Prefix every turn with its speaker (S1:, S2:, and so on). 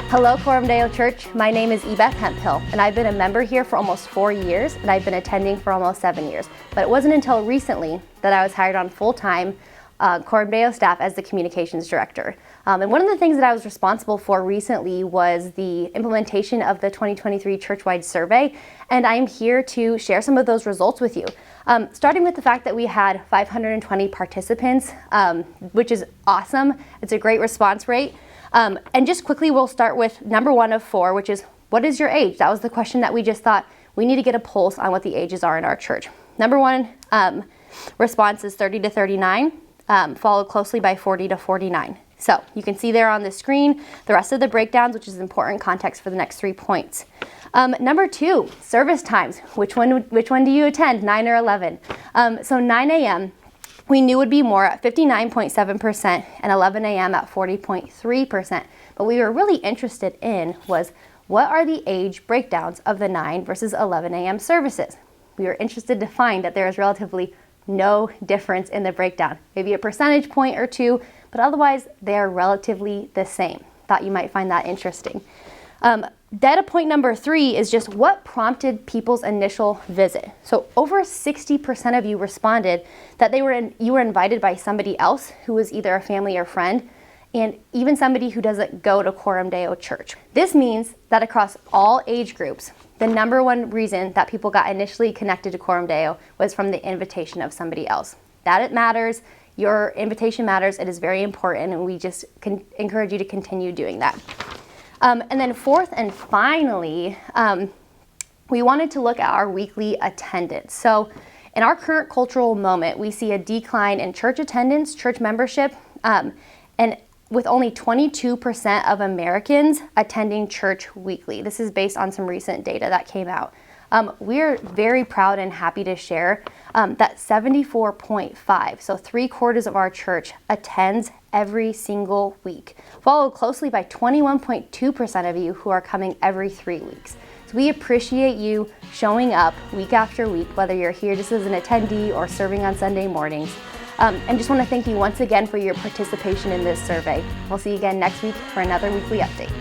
S1: Hello, Coram Deo Church. My name is Ebeth Hemphill, and I've been a member here for almost 4 years, and I've been attending for almost 7 years. But it wasn't until recently that I was hired on full-time Coram Deo staff as the communications director. And one of the things that I was responsible for recently was the implementation of the 2023 churchwide survey, and I'm here to share some of those results with you. Starting with the fact that we had 520 participants, which is awesome. It's a great response rate. And just quickly, we'll start with number 1 of 4, which is, what is your age? That was the question that we just thought we need to get a pulse on what the ages are in our church. Number 1 response is 30 to 39, followed closely by 40 to 49. So you can see there on the screen the rest of the breakdowns, which is important context for the next 3 points. Number 2, service times. Which one do you attend, 9 or 11? So 9 a.m. we knew would be more at 59.7% and 11 a.m. at 40.3%. But what we were really interested in was, what are the age breakdowns of the 9 versus 11 a.m. services? We were interested to find that there is relatively no difference in the breakdown. Maybe a percentage point or 2, but otherwise they are relatively the same. Thought you might find that interesting. Data point number 3 is just what prompted people's initial visit. So over 60% of you responded that you were invited by somebody else who was either a family or friend, and even somebody who doesn't go to Coram Deo Church. This means that across all age groups, the number 1 reason that people got initially connected to Coram Deo was from the invitation of somebody else. That it matters. Your invitation matters. It is very important, and we just encourage you to continue doing that. And then 4th and finally, we wanted to look at our weekly attendance. So in our current cultural moment, we see a decline in church attendance, church membership, and with only 22% of Americans attending church weekly. This is based on some recent data that came out. We're very proud and happy to share that 74.5, so 3/4 of our church attends every single week, followed closely by 21.2% of you who are coming every 3 weeks. So we appreciate you showing up week after week, whether you're here just as an attendee or serving on Sunday mornings. And just want to thank you once again for your participation in this survey. We'll see you again next week for another weekly update.